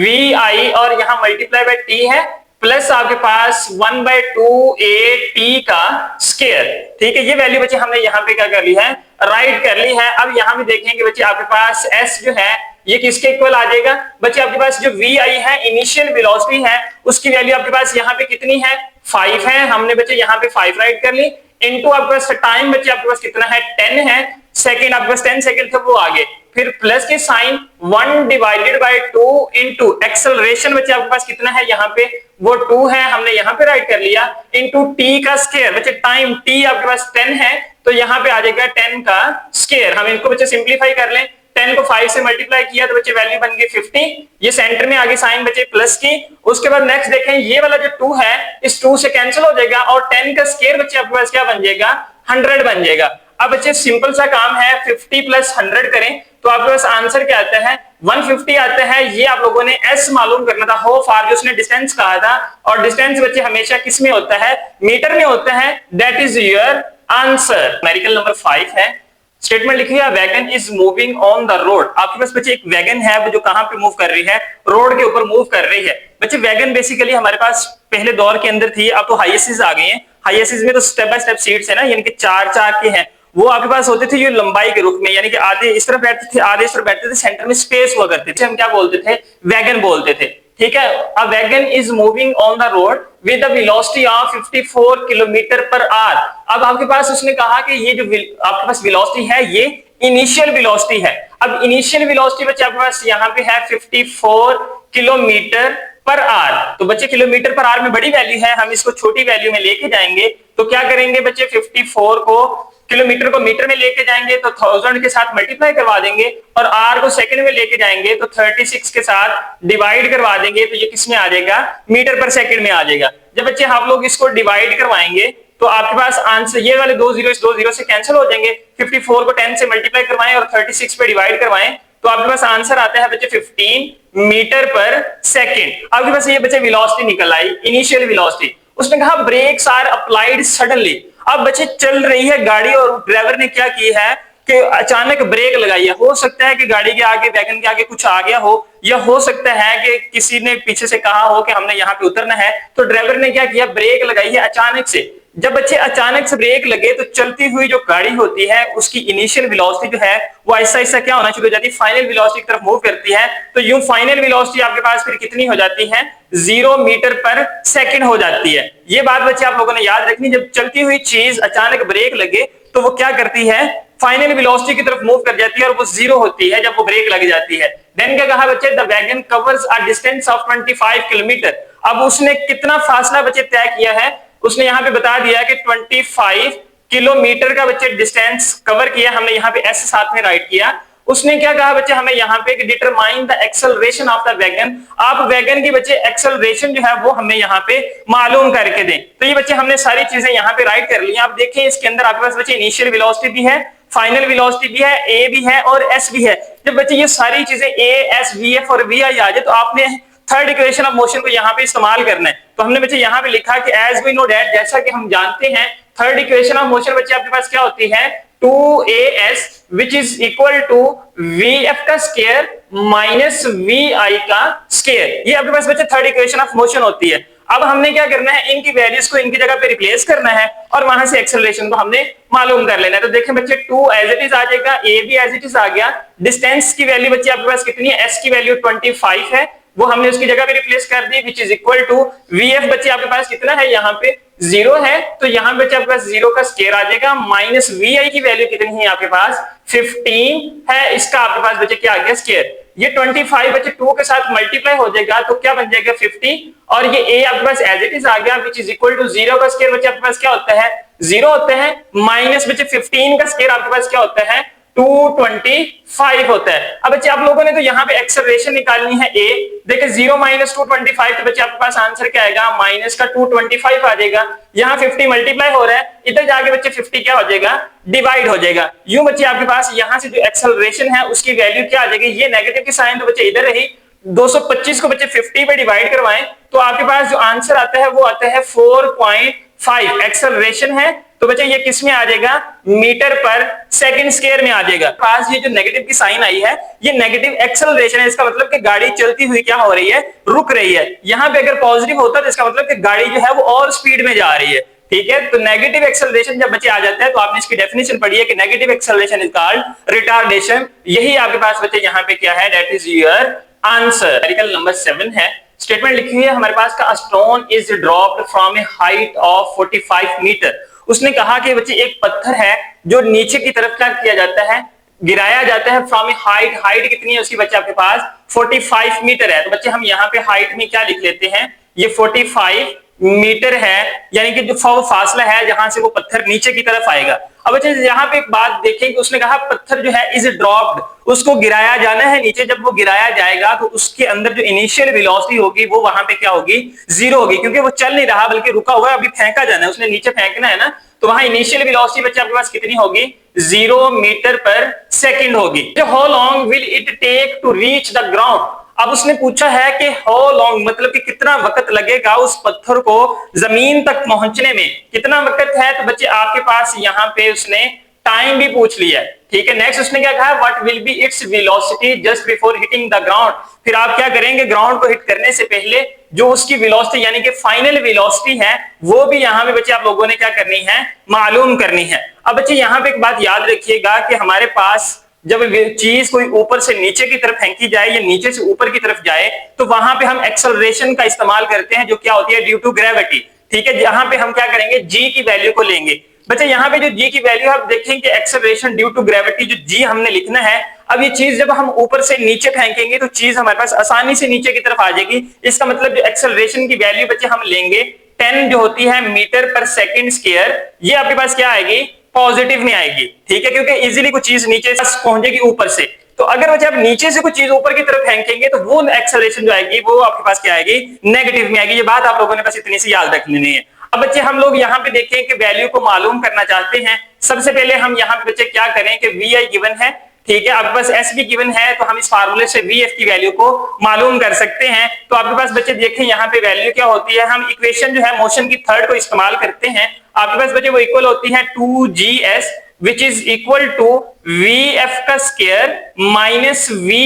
VI और यहाँ मल्टीप्लाई बाय T है प्लस आपके पास 1/2AT का स्क्वायर। ठीक है, ये वैल्यू बच्चे हमने यहाँ पे क्या कर ली है, राइट कर ली है। अब यहाँ भी देखेंगे बच्चे आपके पास S जो है ये किसके इक्वल आ जाएगा, बच्चे आपके पास जो VI है इनिशियल वेलोसिटी है उसकी वैल्यू आपके पास यहाँ पे कितनी है, 5 है। हमने बच्चे यहाँ पे 5 राइट कर ली, इनटू आपके पास टाइम बच्चे आपके पास कितना है, 10 है, सेकेंड आपके पास 10 सेकेंड थे वो आगे, फिर प्लस के sign 1 divided by 2 into acceleration बच्चे आपके पास कितना है यहाँ पे, वो 2 है, हमने यहाँ पे राइट कर लिया, इनटू t का स्क्वायर बच्चे टाइम t आपके पास 10 है तो यहाँ पे आ जाएगा 10 का स्क्वायर। हम इनको बच्चे सिंप्लीफाई कर लें, 10 को 5 से मल्टीप्लाई किया तो बच्चे वैल्यू बन गई 50, ये सेंटर में आगे साइन बचे प्लस की। उसके बाद नेक्स्ट देखें ये वाला जो 2 है इस 2 से कैंसिल हो जाएगा और 10 का स्क्वायर बच्चे आपके पास क्या बन जाएगा, 100 बन जाएगा। अब बच्चे सिंपल सा काम है, 50 प्लस 100 करें तो आपके पास आंसर क्या आता है, 150 आता है। ये आप लोगों ने S मालूम करना था, हाउ फार जो उसने डिस्टेंस कहा था, और डिस्टेंस बच्चे हमेशा किस में होता है, मीटर में होता है। That is your answer. Numerical number 5 है, स्टेटमेंट लिखी है wagon is moving on the road. आपके पास बच्चे एक वैगन है वो जो कहां पे मूव कर रही है, रोड के ऊपर मूव कर रही है। बच्चे वैगन बेसिकली हमारे पास पहले दौर के अंदर थी, अब तो हाईएसिस आ गई हैं। हाईएसिस में तो स्टेप बाय स्टेप सीट्स है ना, यानी कि 4 के हैं, वो आपके पास होते थे ये लंबाई के रूप में, यानी कि आधे इस तरफ बैठते थे आधे इस तरफ बैठते थे, सेंटर में स्पेस हुआ करते थे, हम क्या बोलते थे, वैगन बोलते थे। ठीक है, a wagon is moving on the road with the velocity of 54 kilometre per hour. अब आपके पास उसने कहा कि ये जो आपके पास वेलोसिटी है ये इनिशियल वेलोसिटी है। अब इनिशियल वेलोसिटी बच्चे आपके पास यहाँ पे है 54 किलोमीटर पर आवर। तो बच्चे किलोमीटर पर आवर में बड़ी वैल्यू है, हम इसको छोटी वैल्यू में लेके जाएंगे तो क्या करेंगे बच्चे, 54 को किलोमीटर को मीटर में लेके जाएंगे तो 1000 के साथ मल्टीप्लाई करवा देंगे और आर को सेकंड में लेके जाएंगे तो 36 के साथ डिवाइड करवा देंगे तो ये किस में आ जाएगा, मीटर पर सेकंड में आ जाएगा। जब बच्चे आप लोग इसको डिवाइड करवाएंगे तो आपके पास आंसर ये वाले 2 जीरो इस 2 जीरो से कैंसिल हो जाएंगे। 54 को 10 से मल्टीप्लाई करवाएं और 36 पे डिवाइड करवाएं तो आपके पास आंसर आता है बच्चे 15 मीटर पर सेकंड। आपके पास ये बच्चे वेलोसिटी निकल आई, इनिशियल वेलोसिटी। उसने कहा ब्रेक्स आर अप्लाइड सडनली। अब बच्चे चल रही है गाड़ी और ड्राइवर ने क्या की है कि अचानक ब्रेक लगाई है। हो सकता है कि गाड़ी के आगे, वैगन के आगे कुछ आ गया हो, या हो सकता है कि किसी ने पीछे से कहा हो कि हमने यहाँ पे उतरना है, तो ड्राइवर ने क्या किया, ब्रेक लगाई है अचानक से। जब बच्चे अचानक से ब्रेक लगे तो चलती हुई जो गाड़ी होती है उसकी इनिशियल वेलोसिटी जो है वो ऐसा ऐसा क्या होना शुरू हो जाती है, फाइनल वेलोसिटी की तरफ मूव करती है। तो यूं फाइनल वेलोसिटी आपके पास फिर कितनी हो जाती है, 0 मीटर पर सेकंड हो जाती है। ये बात बच्चे आप लोगों ने याद रखनी, जब चलती हुई चीज अचानक ब्रेक लगे तो वो क्या करती है, फाइनल वेलोसिटी की तरफ मूव कर जाती है और वो 0 होती है जब वो ब्रेक लग जाती है। देन क्या कहा बच्चे, the wagon covers a distance of 25 kilometre. अब उसने कितना फासला बच्चे तय किया है, उसने यहाँ पे बता दिया कि 25 किलोमीटर का बच्चे डिस्टेंस कवर किया, हमने यहाँ पे एस साथ में राइट किया। उसने क्या कहा बच्चे, हमें यहाँ पे determine the acceleration of the wagon, आप वैगन की बच्चे एक्सेलरेशन जो है वो हमें यहाँ पे मालूम करके दें। तो ये बच्चे हमने सारी चीजें यहाँ पे राइट कर ली। आप देखें इसके अंदर आपके पास बच्चे इनिशियल वेलोसिटी भी है, फाइनल वेलोसिटी भी है, ए भी है और एस भी है। जब बच्चे ये सारी चीजें ए एस वी एफ और वी आई आ जाए तो आपने थर्ड इक्वेशन ऑफ मोशन को यहाँ पे इस्तेमाल करना है। तो हमने बच्चे यहाँ पे लिखा कि एज वी नो दैट, जैसा कि हम जानते हैं थर्ड इक्वेशन ऑफ मोशन बच्चे आपके पास क्या होती है, 2as which is equal to vf का स्क्वायर माइनस vi का स्क्वायर। ये आपके पास बच्चे थर्ड इक्वेशन ऑफ मोशन होती है। अब हमने क्या करना है, इनकी वैल्यूज को इनकी जगह पे रिप्लेस करना है और वहां से एक्सेलरेशन को हमने मालूम कर लेना है। तो देखें बच्चे 2 एज इट इज आ जाएगा, a भी एज इट इज आ गया। डिस्टेंस की वैल्यू बच्चे आपके पास कितनी है, s की वैल्यू 25 है, वो हमने उसकी जगह पे रिप्लेस कर दी, which is equal to vf बच्चे आपके पास कितना है, यहाँ पे 0 है, तो यहाँ पे आपके पास 0 का स्क्वायर आ जाएगा, माइनस vi की वैल्यू कितनी है आपके पास 15 है, इसका आपके पास बच्चे क्या आ गया स्क्वायर। ये 25 बच्चे 2 के साथ मल्टीप्लाई हो जाएगा तो क्या बन जाएगा 50, और ये a आपके पास एज इट इज आ गया, विच इज इक्वल टू 0 का स्क्वायर बच्चे आपके पास क्या होता है 0 होता है, माइनस बच्चे 15 का स्क्वायर आपके पास क्या होता है 225 होता है। अब बच्चे आप लोगों ने तो यहाँ पे एक्सेलरेशन निकालनी है a, देखिए 0 माइनस 225 तो बच्चे आपके पास आंसर क्या आएगा, माइनस का 225 आ जाएगा। यहाँ 50 मल्टीप्लाई हो रहा है, इधर जाके बच्चे 50 क्या हो जाएगा, डिवाइड हो जाएगा। यूं बच्चे आपके पास यहाँ से जो एक्सेलरेशन है उसकी वैल्यू क्या आ जाएगी, ये नेगेटिव की साइन तो बच्चे इधर रही, 225 को बच्चे 50 पे डिवाइड करवाएं तो आपके पास जो आंसर आता है वो आता है 4.5 एक्सेलरेशन है। तो बच्चे ये किस में आ जाएगा, मीटर पर सेकंड स्क्वायर में आ जाएगा। पास ये जो नेगेटिव की साइन आई है ये नेगेटिव एक्सेलरेशन है, इसका मतलब कि गाड़ी चलती हुई क्या हो रही है, रुक रही है। यहाँ पे अगर पॉजिटिव होता तो इसका मतलब कि गाड़ी जो है वो और स्पीड में जा रही है, ठीक है। तो नेगेटिव एक्सेलरेशन जब बच्चे आ जाते हैं तो आपने इसकी डेफिनेशन पढ़ी है कि negative acceleration is called retardation. यही आपके पास बच्चे यहाँ पे क्या है, that is your answer. Article number 7 है, स्टेटमेंट लिखी हुई है हमारे पास का, stone is dropped from a height of 45 metre. उसने कहा कि बच्चे एक पत्थर है जो नीचे की तरफ क्या किया जाता है, गिराया जाता है फ्रॉम ए हाइट, हाइट कितनी है उसकी बच्चे आपके पास 45 मीटर है। तो बच्चे हम यहाँ पे हाइट में क्या लिख लेते हैं, ये 45 मीटर है, यानी कि जो फासला है जहां से वो पत्थर नीचे की तरफ आएगा। अब बच्चे यहाँ पे एक बात देखें कि उसने कहा पत्थर जो है इज ड्रॉप्ड, उसको गिराया जाना है नीचे। जब वो गिराया जाएगा तो उसके अंदर जो इनिशियल वेलोसिटी होगी वो वहां पे क्या होगी, 0 होगी, क्योंकि वो चल नहीं रहा बल्कि रुका हुआ है, अभी फेंका जाना है, उसने नीचे फेंकना है ना। तो वहां इनिशियल वेलोसिटी बच्चे आपके पास कितनी होगी, 0 मीटर पर सेकंड होगी। How long will it take to reach the ground. अब उसने पूछा है कि हाउ लॉन्ग मतलब कि कितना वक्त लगेगा उस पत्थर को जमीन तक पहुंचने में, कितना वक्त है। तो बच्चे आपके पास यहाँ पे उसने टाइम भी पूछ लिया है, ठीक है। नेक्स्ट उसने क्या कहा, what will be its velocity just before hitting the ground. फिर आप क्या करेंगे, ग्राउंड को हिट करने से पहले जो उसकी वेलोसिटी यानी कि फाइनल वेलोसिटी है वो भी यहाँ पे बच्चे आप लोगों ने क्या करनी है, मालूम करनी है। अब बच्चे यहाँ पे एक बात याद रखिएगा कि हमारे पास जब चीज कोई ऊपर से नीचे की तरफ फेंकी जाए या नीचे से ऊपर की तरफ जाए तो वहां पे हम एक्सेलरेशन का इस्तेमाल करते हैं जो क्या होती है, ड्यू टू ग्रेविटी, ठीक है। यहाँ पे हम क्या करेंगे, जी की वैल्यू को लेंगे। बच्चे यहाँ पे जो जी की वैल्यू आप देखेंगे एक्सेलरेशन ड्यू टू ग्रेविटी, जो जी हमने लिखना है। अब ये चीज जब हम ऊपर से नीचे फेंकेंगे तो चीज हमारे पास आसानी से नीचे की तरफ आ जाएगी। इसका मतलब जो एक्सेलरेशन की वैल्यू बच्चे हम लेंगे 10 जो होती है मीटर पर सेकंड स्क्वायर, ये आपके पास क्या आएगी, पॉजिटिव में आएगी, ठीक है, क्योंकि इजीली कुछ चीज नीचे पहुंचेगी ऊपर से। तो अगर बच्चे आप नीचे से कुछ चीज ऊपर की तरफ फेंकेंगे तो वो एक्सेलरेशन जो आएगी वो आपके पास क्या आएगी, नेगेटिव में आएगी। ये बात आप लोगों ने बस इतनी सी याद रख लेनी है। अब बच्चे हम लोग यहाँ पे देखें कि वैल्यू को मालूम करना चाहते हैं। सबसे पहले हम यहाँ पे बच्चे क्या करें कि वी आई गिवन है, ठीक है, आपके पास एस भी गिवन है, तो हम इस फार्मूले से वी एफ की वैल्यू को मालूम कर सकते हैं। तो आपके पास बच्चे देखें यहाँ पे वैल्यू क्या होती है, हम इक्वेशन जो है मोशन की थर्ड को इस्तेमाल करते हैं। आपके पास बच्चे वो इक्वल होती है 2gs which is equal to vf का स्क्वायर माइनस vi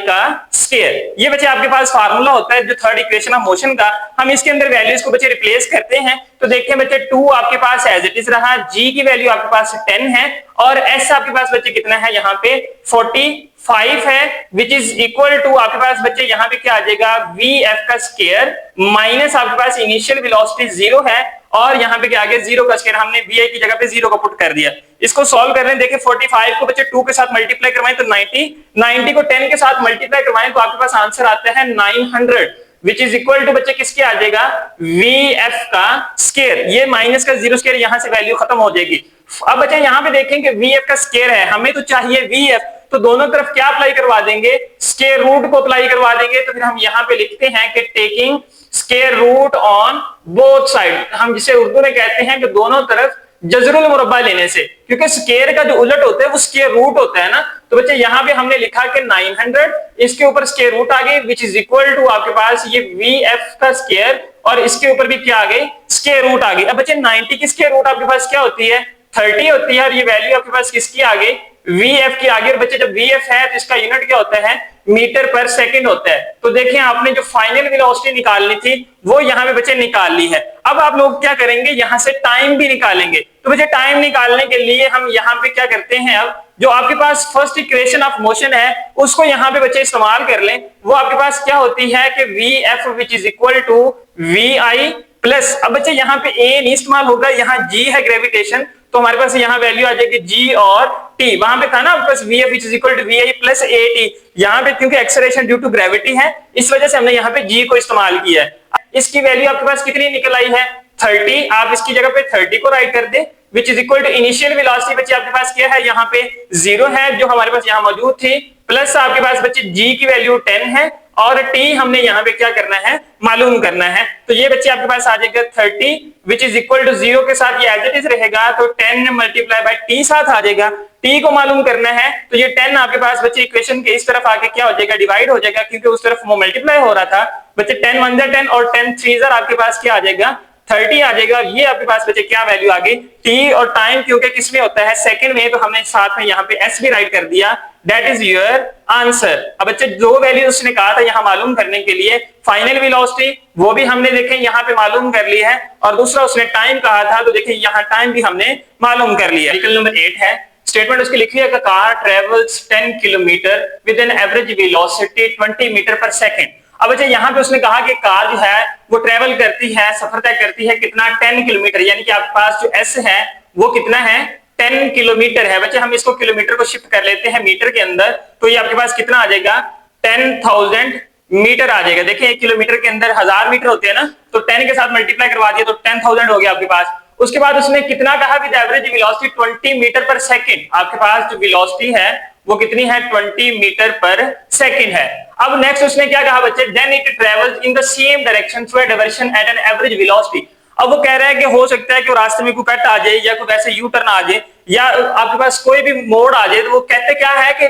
का स्क्वायर। ये बच्चे आपके पास फार्मूला होता है जो थर्ड इक्वेशन ऑफ मोशन का। हम इसके अंदर वैल्यूज को बच्चे रिप्लेस करते हैं तो देखें बच्चे 2 आपके पास एज इट इज रहा, g की वैल्यू आपके पास 10 है और s आपके पास बच्चे कितना है यहाँ पे 45 है, विच इज इक्वल टू आपके पास बच्चे यहाँ पे क्या आ जाएगा, vf का स्क्वायर माइनस आपके पास इनिशियल वेलोसिटी 0 है और यहाँ पे क्या आ गया 0 का स्क्वायर, हमने vi की जगह पे 0 को पुट कर दिया। इसको सॉल्व करने देखें 45 को बच्चे 2 के साथ मल्टीप्लाई करवाएं तो 90 को 10 के साथ मल्टीप्लाई करवाएं तो आपके पास आंसर आता है 900, विच इज इक्वल टू बच्चे किसके आ जाएगा, vf का स्क्वायर। ये माइनस का 0 स्क्वायर यहाँ से वैल्यू खत्म हो जाएगी। अब बच्चे यहाँ पे देखें कि vf का स्क्वायर है, हमें तो चाहिए vf, तो दोनों तरफ क्या अप्लाई करवा देंगे, स्क्वायर रूट को अप्लाई करवा देंगे। तो फिर हम यहाँ पे लिखते हैं कि taking square root on both side, हम जिसे उर्दू में कहते हैं कि दोनों तरफ जजरुल मुरब्बा लेने से, क्योंकि स्क्वायर का जो उलट होता है वो स्क्वायर रूट होता है ना। तो बच्चे यहाँ पे हमने लिखा कि 900, इसके ऊपर स्क्वायर रूट आ गई विच इज इक्वल टू आपके पास ये VF का स्क्वायर, और इसके ऊपर भी क्या आ गई, स्क्वायर रूट आ गई। अब बच्चे 90 की स्क्वायर रूट आपके पास क्या होती है, 30 होती है, और ये वैल्यू आपके पास किसकी आ गई, VF की आ गई। और बच्चे जब VF है तो इसका यूनिट क्या होता है, मीटर पर सेकंड होता है। तो देखिए आपने जो फाइनल वेलोसिटी निकालनी थी वो यहाँ पे बच्चे निकाल ली है। अब आप लोग क्या करेंगे, यहाँ से टाइम भी निकालेंगे। तो बच्चे टाइम निकालने के लिए हम यहाँ पे क्या करते हैं, अब जो आपके पास फर्स्ट इक्वेशन ऑफ मोशन है उसको यहाँ पे बच्चे इस्तेमाल कर लें। वो आपके पास क्या होती है कि VF which is equal to VI plus, अब बच्चे यहाँ पे A नहीं इस्तेमाल होगा, यहाँ G है ग्रेविटेशन, तो हमारे पास यहाँ वैल्यू आ जाएगी G और T। वहां पे था ना आपके पास VF which is equal to VI plus AT, यहाँ पे क्योंकि एक्सेलरेशन ड्यू टू ग्रेविटी है इस वजह से हमने यहाँ पे G को इस्तेमाल किया है। इसकी वैल्यू आपके पास कितनी निकल आई है, 30। आप इसकी जगह पे 30 को राइट कर दे, which is equal to initial velocity बच्चे आपके पास क्या है, यहाँ पे 0 है जो हमारे पास यहाँ मौजूद थी, प्लस आपके पास बच्चे G की वैल्यू 10 है, और T हमने यहाँ पे क्या करना है, मालूम करना है। तो ये बच्चे आपके पास आ जाएगा 30 विच इज इक्वल टू 0 के साथ ये एज इट इज रहेगा, तो 10 मल्टीप्लाई बाय T साथ आ जाएगा। T को मालूम करना है तो ये 10 आपके पास बच्चे इक्वेशन के इस तरफ आके क्या हो जाएगा, डिवाइड हो जाएगा, क्योंकि उस तरफ वो मल्टीप्लाई हो रहा था। बच्चे 10 1 10 और 10 3 आपके पास क्या आ जाएगा, 30 आ जाएगा। ये आपके पास बच्चे क्या वैल्यू आ गई, T और टाइम क्योंकि किस में होता है, सेकंड में, तो हमने साथ में यहाँ पे S भी राइट कर दिया। That is your answer. अब बच्चे दो वैल्यू उसने कहा था यहाँ मालूम करने के लिए, फाइनल वेलोसिटी वो भी हमने देखे यहाँ पे मालूम कर ली है, और दूसरा उसने टाइम कहा था, तो देखिए यहाँ टाइम भी हमने मालूम कर लिया। आर्टिकल नंबर 8 है, स्टेटमेंट उसकी लिखी है कि car travels 10 kilometre with an average velocity 20 metre per second. अब अच्छा यहाँ पे उसने कहा कि कार जो है वो ट्रेवल करती है, सफर तय करती है कितना, 10 किलोमीटर, यानी कि आपके पास जो S है वो कितना है, 10 किलोमीटर है। बच्चे हम इसको किलोमीटर को शिफ्ट कर लेते हैं मीटर के अंदर, तो ये आपके पास कितना आ जाएगा, 10,000 मीटर आ जाएगा। देखिए 1 किलोमीटर के अंदर 1000 मीटर होते हैं ना, तो 10 के साथ मल्टीप्लाई करवा दिया तो 10,000 हो गया आपके पास। उसके बाद उसने कितना कहा, with average velocity 20 metre per second. आपके पास जो वेलोसिटी है वो कितनी है, 20 मीटर पर सेकंड है। अब नेक्स्ट उसने क्या कहा बच्चे, then it travels in the same direction through a diversion at an average velocity. अब वो कह रहा है कि हो सकता है कि रास्ते में कोई कट आ जाए या कोई वैसे यू टर्न आ जाए या आपके पास कोई भी मोड़ आ जाए, तो वो कहते क्या है कि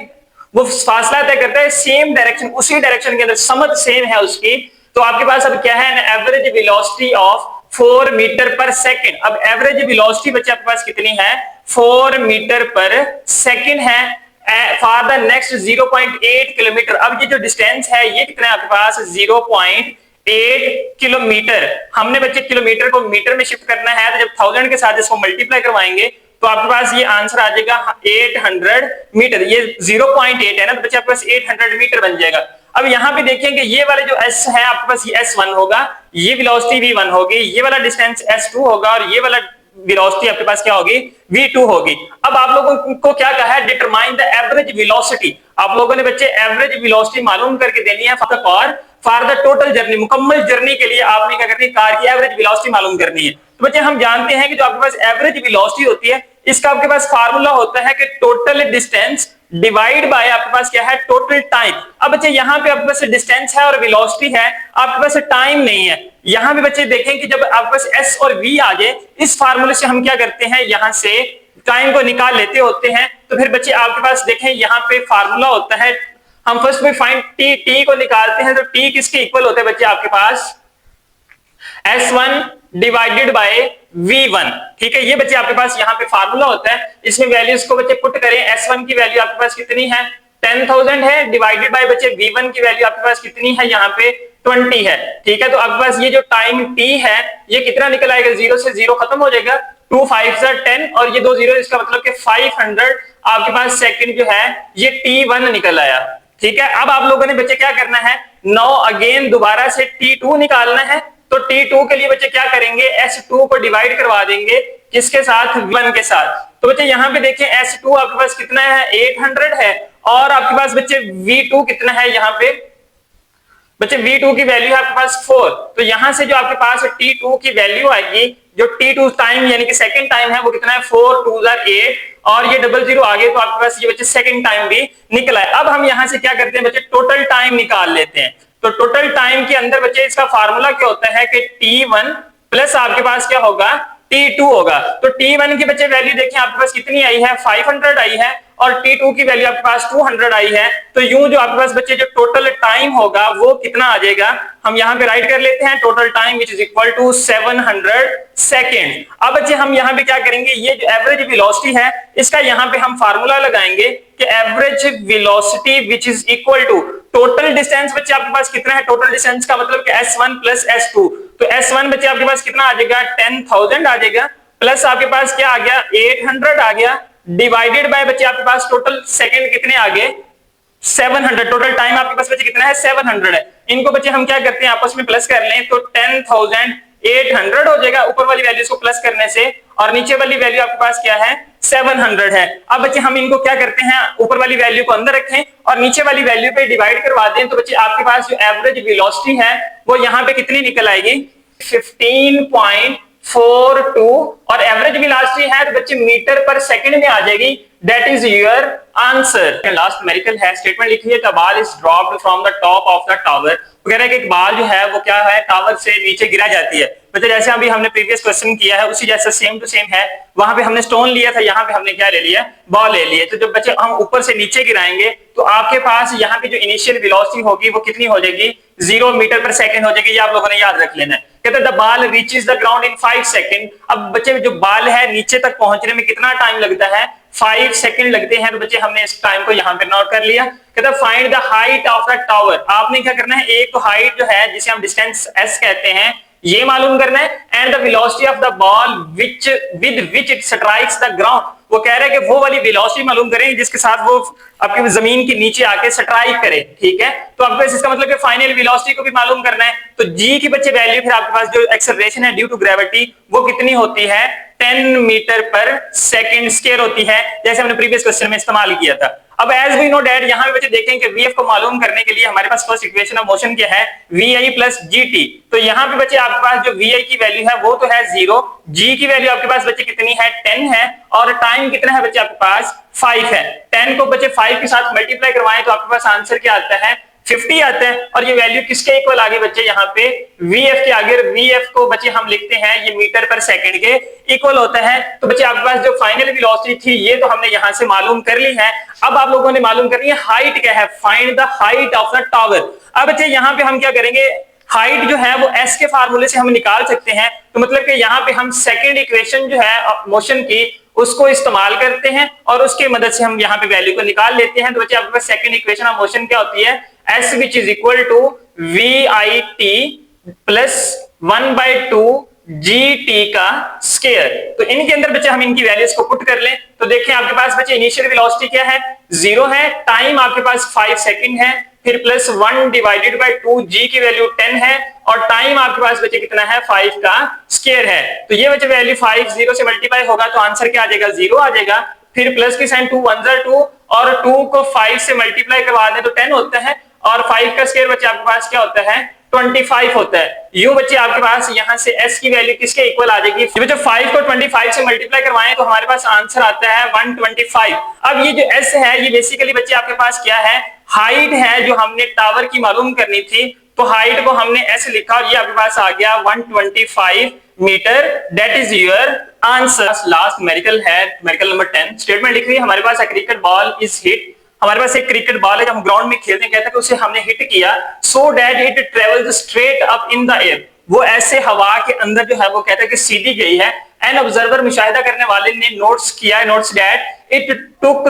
वो फासला तय करता है सेम डायरेक्शन, उसी डायरेक्शन के अंदर, समझ सेम है उसकी। तो आपके पास अब क्या है, average velocity of 4 metre per second. अब एवरेज वेलोसिटी बच्चे आपके पास कितनी है, 4 मीटर पर सेकंड है फॉर द नेक्स्ट 0.8 किलोमीटर। अब ये जो डिस्टेंस है ये कितना है आपके पास, 0.8 किलोमीटर। हमने बच्चे किलोमीटर को मीटर में शिफ्ट करना है, तो जब 1000 के साथ इसको मल्टीप्लाई करवाएंगे तो आपके पास ये आंसर आ जाएगा 800 मीटर। ये 0.8 है ना, तो बच्चे आपके पास 800 मीटर बन जाएगा। अब यहाँ पे देखिए कि ये वाले जो S है आपके पास ये S1 होगा, ये वेलोसिटी V1 होगी, ये वाला डिस्टेंस S2 होगा, और ये वाला वेलोसिटी आपके पास क्या होगी, V2 होगी। अब आप लोगों को क्या कहा है, डिटरमाइन द एवरेज वेलोसिटी। आप लोगों ने बच्चे एवरेज वेलोसिटी मालूम करके देनी है फॉर द टोटल जर्नी, मुकम्मल जर्नी के लिए आपने क्या करनी है, कार की एवरेज वेलोसिटी मालूम करनी है। तो बच्चे हम जानते हैं कि जो आपके पास एवरेज वेलोसिटी होती है इसका आपके पास फार्मूला होता है कि टोटल डिस्टेंस डिवाइड बाय आपके पास क्या है, टोटल टाइम। अब बच्चे यहाँ पे आपके पास डिस्टेंस है और वेलोसिटी है, आपके पास टाइम नहीं है। यहाँ पे बच्चे देखें कि जब आपके पास S और V आ जाए, इस फार्मूले से हम क्या करते हैं, यहाँ से टाइम को निकाल लेते होते हैं। तो फिर बच्चे आपके पास देखें यहाँ पे फार्मूला होता है, हम फर्स्ट में फाइंड T को निकालते हैं, तो T किसके इक्वल होता है बच्चे आपके पास, S1 डिवाइडेड बाय V1। ठीक है, ये बच्चे आपके पास यहाँ पे फार्मूला होता है, इसमें वैल्यूज को बच्चे पुट करें। S1 की वैल्यू आपके पास कितनी है, 10,000 है, डिवाइडेड बाय बच्चे V1 की वैल्यू आपके पास कितनी है, यहाँ पे 20 है। ठीक है, तो आपके पास ये जो टाइम T है ये कितना निकल आएगा, 0 से 0 खत्म हो जाएगा, 2 5 10 और ये 2 0, इसका मतलब कि 500 आपके पास सेकंड जो है ये T1 निकल आया। ठीक है, अब आप लोगों ने बच्चे क्या करना है, नाउ अगेन दोबारा से T2 निकालना है। तो T2 के लिए बच्चे क्या करेंगे, S2 को डिवाइड करवा देंगे किसके साथ, V1 के साथ। तो बच्चे यहाँ पे देखें S2 आपके पास कितना है, 800 है, और आपके पास बच्चे V2 कितना है, यहाँ पे बच्चे V2 की वैल्यू है आपके पास 4। तो यहां से जो आपके पास T2 की वैल्यू आएगी, जो t2 टाइम यानी कि सेकंड टाइम है वो कितना है 4 2 8 और ये 00 आ गए तो आपके पास ये बच्चे सेकंड टाइम भी निकला है। अब हम यहां से क्या करते हैं बच्चे टोटल टाइम निकाल लेते हैं। तो टोटल टाइम के अंदर बच्चे इसका फार्मूला क्या होता है कि t1 प्लस आपके पास क्या होगा t2 होगा। तो t1 की बच्चे वैल्यू देखिए आपके पास कितनी आई है 500 आई है और t2 की वैल्यू आपके पास 200 आई है। तो यूं जो आपके पास बच्चे जो टोटल टाइम होगा वो कितना आ जाएगा, हम यहां पे राइट कर लेते हैं total time which is equal to 700 second. अब बच्चे हम यहां पे क्या करेंगे, ये जो एवरेज वेलोसिटी है इसका यहां पे हम फार्मूला लगाएंगे कि average velocity which is equal to total distance बच्चे आपके पास कितना है, टोटल डिस्टेंस का मतलब कि s1 प्लस s2। तो s1 बच्चे आपके पास कितना आ जाएगा 10,000 आ जाएगा प्लस आपके पास क्या आ गया 800 आ गया डिवाइडेड बाय बच्चे आपके पास टोटल सेकंड कितने आ गए 700। टोटल टाइम आपके पास बच्चे कितना है 700 है। इनको बच्चे हम क्या करते हैं आपस में प्लस कर लें तो 10,800 हो जाएगा ऊपर वाली वैल्यूज को प्लस करने से और नीचे वाली वैल्यू आपके पास क्या है 700 है। अब बच्चे हम इनको क्या करते हैं ऊपर वाली वैल्यू को अंदर रखें और नीचे वाली वैल्यू पे डिवाइड करवा दें तो बच्चे आपके पास जो एवरेज वेलोसिटी है वो यहाँ पे कितनी निकल आएगी 15.42 और एवरेज वेलोसिटी है तो बच्चे मीटर पर सेकंड में आ जाएगी। That is your answer. Last numerical है स्टेटमेंट लिखी है the ball is dropped from the top of the tower. वो कह रहा है कि एक बॉल जो है वो क्या है टावर से नीचे गिरा जाती है। मतलब जैसे अभी हमने प्रीवियस क्वेश्चन किया है उसी जैसा सेम टू सेम है। वहां पे हमने स्टोन लिया था, यहाँ पे हमने क्या ले लिया बॉल ले लिया। तो जब बच्चे हम ऊपर से नीचे गिराएंगे तो आपके पास यहाँ पे जो इनिशियल वेलोसिटी होगी वो कितनी हो जाएगी 0 मीटर पर सेकंड हो जाएगी। ये आप लोगों ने याद रख लेना है। कहते हैं the ball reaches the ground in 5 second. अब बच्चे जो बॉल है नीचे तक पहुंचने में कितना टाइम लगता है 5 सेकंड लगते हैं। तो बच्चे हमने इस टाइम को यहाँ पे नोट कर लिया। कहता है find the height of the tower. आपने क्या करना है एक तो हाइट जो है जिसे हम डिस्टेंस s कहते हैं ये मालूम करना है and the velocity of the ball which with which it strikes the ground. वो कह रहा है कि वो वाली वेलोसिटी मालूम करें जिसके साथ वो आपके जमीन के नीचे आके स्ट्राइक करे। ठीक है, तो आपको इसका मतलब कि फाइनल वेलोसिटी को भी मालूम करना है। तो g की बच्चे वैल्यू फिर आपके पास जो एक्सेलरेशन है ड्यू टू ग्रेविटी वो कितनी होती है 10 मीटर पर सेकंड स्क्वायर होती है जैसे हमने प्रीवियस क्वेश्चन में इस्तेमाल किया था। अब एज वी नो डैट यहाँ पे बच्चे देखें कि वीएफ को मालूम करने के लिए हमारे पास फर्स्ट इक्वेशन ऑफ मोशन क्या है वी प्लस जीटी। तो यहाँ पे बच्चे आपके पास जो वी की वैल्यू है वो तो है 0, जी की वैल्यू आपके पास बच्चे कितनी है 10 है और टाइम कितना है बच्चे आपके पास 5 है। 10 को बच्चे 5 के साथ मल्टीप्लाई करवाएं तो आपके पास आंसर क्या आता है 50 आता है। और ये वैल्यू किसके इक्वल आगे बच्चे यहाँ पे वीएफ के आगे। वीएफ को बच्चे हम लिखते हैं ये मीटर पर सेकंड के इक्वल होता है। तो बच्चे आपके पास जो फाइनल वेलोसिटी थी ये तो हमने यहाँ से मालूम कर ली है। अब आप लोगों ने मालूम करनी है हाइट क्या है, find the height of the tower. अब बच्चे यहाँ पे हम क्या करेंगे हाइट जो है वो s के फार्मूले से हम निकाल सकते हैं। तो मतलब कि यहाँ पे हम सेकंड इक्वेशन जो है मोशन की उसको इस्तेमाल करते हैं और उसके मदद से हम यहाँ पे वैल्यू को निकाल लेते हैं। तो बच्चे आपके पास सेकंड इक्वेशन ऑफ मोशन क्या होती है s which is equal to vit plus 1/2 gt का स्क्वायर। तो इनके अंदर बच्चे हम इनकी वैल्यूज को पुट कर लें तो देखें आपके पास बच्चे इनिशियल वेलोसिटी क्या है 0 है, टाइम आपके पास 5 सेकंड है, फिर प्लस 1 डिवाइडेड बाय 2 g की वैल्यू 10 है और टाइम आपके पास बच्चे कितना है 5 का स्क्वायर है। तो ये बच्चे वैल्यू 5 0 से मल्टीप्लाई होगा तो आंसर क्या आ जाएगा 0 आ जाएगा। फिर प्लस की साइन 2 1 2 और 2 को 5 से मल्टीप्लाई करवा दें तो 10 होता है और 5 का स्क्वायर बच्चे आपके पास क्या होता है 25 होता है। यूं बच्चे आपके पास यहां से s की वैल्यू किसके इक्वल आ जाएगी, ये बच्चे 5 को 25 से मल्टीप्लाई करवाएं तो हमारे पास आंसर आता है 125। अब ये जो s है ये बेसिकली बच्चे आपके पास क्या है हाइट है जो हमने टावर की मालूम करनी थी। तो हाइट को हमने s लिखा और ये आपके पास आ गया 125 metre. That is your answer. Last numerical है न्यूमेरिकल नंबर 10। स्टेटमेंट लिख रही है हमारे पास क्रिकेट बॉल इज हिट। हमारे पास एक क्रिकेट बॉल है जब हम ग्राउंड में खेलते हैं कहते हैं कि उसे हमने हिट किया so that it travels straight up in the air. वो ऐसे हवा के अंदर जो है वो कहता है कि सीधी गई है। एन ऑब्जर्वर मुशाहिदा करने वाले ने नोट्स किया notes that it took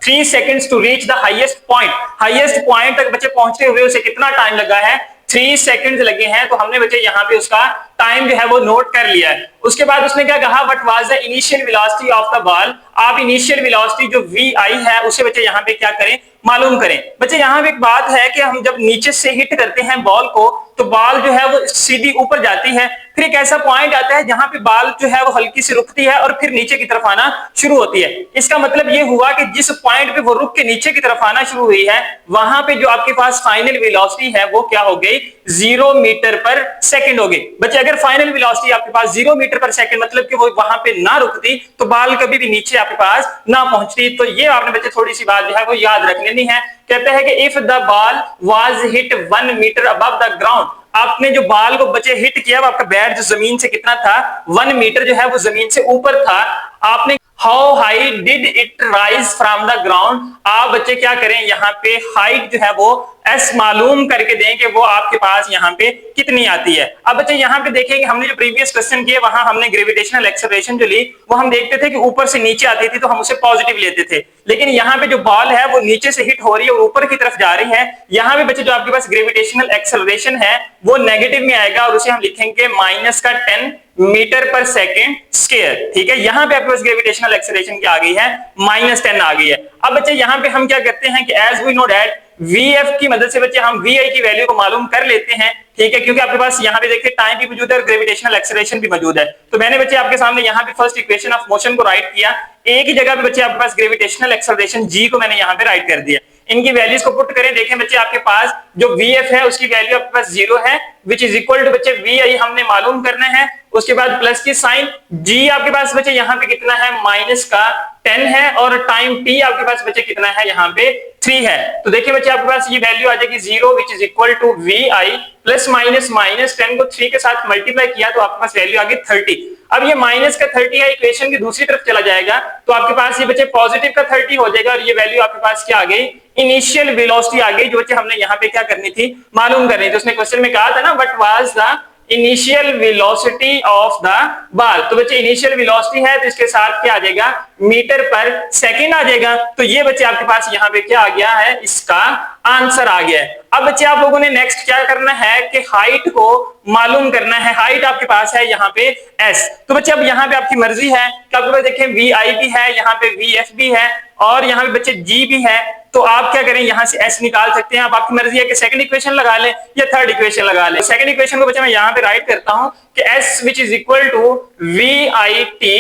3 seconds to reach the highest point. Highest point तक बच्चे पहुंचते हुए उसे कितना टाइम लगा है 3 सेकंड्स लगे हैं। तो हमने बच्चे यहाँ पे उसका टाइम जो है वो नोट कर लिया है। उसके बाद उसने क्या कहा what was the initial velocity of the ball. आप इनिशियल वेलोसिटी जो वी आई है उसे बच्चे यहाँ पे क्या करें मालूम करें। बच्चे यहाँ पे एक बात है कि हम जब नीचे से हिट करते हैं बॉल को तो बॉल जो है वो सीधी ऊपर जाती है। फिर एक ऐसा पॉइंट आता है जहां पे बॉल जो है वो हल्की सी रुकती है और फिर नीचे की तरफ आना शुरू होती है। इसका मतलब ये हुआ कि जिस पॉइंट पे वो रुक के नीचे की तरफ आना शुरू हुई है वहां पे जो आपके पास फाइनल वेलोसिटी है वो क्या हो गई 0 मीटर पर सेकंड हो गई। बच्चे अगर फाइनल वेलोसिटी आपके पास 0 मीटर मीटर पर सेकंड, मतलब कि वो वहां पे ना रुकती तो बाल कभी भी नीचे आपके पास ना पहुंचती। तो ये आपने बच्चे थोड़ी सी बात जो है वो याद रख लेनी है। कहते हैं कि if the ball was hit 1 metre above the ground, आपने जो बॉल को बच्चे हिट किया, आपका बैट जो जमीन से कितना था, 1 मीटर जो है वो जमीन से ऊपर था। आपने how high did it rise from the ground, आप बच्चे क्या करें, यहाँ पे हाइट जो है वो एस मालूम करके दें कि वो आपके पास यहाँ पे कितनी आती है। अब बच्चे यहाँ पे देखेंगे, हमने जो प्रीवियस क्वेश्चन किए वहां हमने ग्रेविटेशनल एक्सेलरेशन जो ली वो हम देखते थे कि ऊपर से नीचे आती थी तो हम उसे पॉजिटिव लेते थे, लेकिन यहाँ पे जो बॉल है वो नीचे से हिट हो रही है और ऊपर की तरफ जा रही है। यहाँ पे बच्चे जो आपके पास ग्रेविटेशनल एक्सेलरेशन है वो नेगेटिव में आएगा और उसे हम लिखेंगे माइनस का 10 मीटर पर सेकेंड स्क्वायर। ठीक है, यहाँ पे आपके पास ग्रेविटेशनल एक्सेलरेशन की आ गई है -10 आ गई है। अब बच्चे यहाँ पे हम क्या करते हैं कि as we know that VF की मदद से बच्चे हम VI की वैल्यू को मालूम कर लेते हैं। ठीक है, क्योंकि आपके पास यहाँ पे देखिए टाइम भी मौजूद है और ग्रेविटेशनल एक्सेलरेशन भी मौजूद है। तो मैंने बच्चे आपके सामने यहाँ पे फर्स्ट इक्वेशन ऑफ मोशन को राइट किया, एक ही जगह पे बच्चे आपके पास ग्रेविटेशनल एक्सेलरेशन G को मैंने यहाँ पे राइट कर दिया। इनकी वैल्यूज को पुट करें, देखें बच्चे आपके पास जो VF है उसकी वैल्यू आपके पास 0 है, विच इज इक्वल टू बच्चे VI हमने मालूम करना है। उसके बाद प्लस की साइन, G आपके पास बच्चे यहाँ पे कितना है, माइनस का 10 है और टाइम T आपके पास बच्चे कितना है, यहाँ पे 3 है। तो देखिए बच्चे आपके पास ये वैल्यू आ जाएगी 0 which is equal to VI plus minus -10 को 3 के साथ मल्टीप्लाई किया तो आपके पास वैल्यू आ गई 30। अब ये माइनस का 30 है, इक्वेशन की दूसरी तरफ चला जाएगा तो आपके पास ये बच्चे पॉजिटिव का 30 हो जाएगा और ये वैल्यू आपके पास क्या आ गई, इनिशियल वेलोसिटी आ गई, जो बच्चे हमने यहाँ पे क्या करनी थी, मालूम करनी थी। उसने क्वेश्चन में कहा था ना what was the initial velocity of the ball, तो बच्चे इनिशियल वेलोसिटी है तो इसके साथ क्या आ जाएगा, मीटर पर सेकंड आ जाएगा। तो ये बच्चे आपके पास यहाँ पे क्या आ गया है, इसका आंसर आ गया है। अब बच्चे आप लोगों ने नेक्स्ट क्या करना है कि हाइट को मालूम करना है। हाइट आपके पास है यहाँ पे S, तो बच्चे अब यहाँ पे आपकी मर्जी है कि आपके पास देखें VI भी है, यहाँ पे VF भी है और यहाँ पे बच्चे G भी है। तो आप क्या करें, यहाँ से S निकाल सकते हैं। आप आपकी मर्जी है कि सेकंड इक्वेशन लगा लें या थर्ड इक्वेशन लगा लें। सेकंड इक्वेशन को बच्चे मैं यहाँ पे राइट करता हूँ कि S which is equal to VIT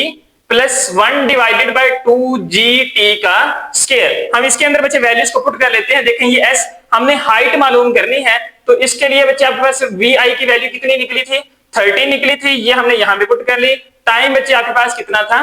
plus 1 divided by 2GT का स्क्वायर। हम इसके अंदर बच्चे वैल्यूज को पुट कर लेते हैं। देखें ये S हमने हाइट मालूम करनी है तो इसके लिए बच्चे आपके पास VI की वैल्यू कितनी निकली थी, 30 निकली थी, ये हमने यहाँ पे पुट कर ली। टाइम बच्चे आपके पास कितना था,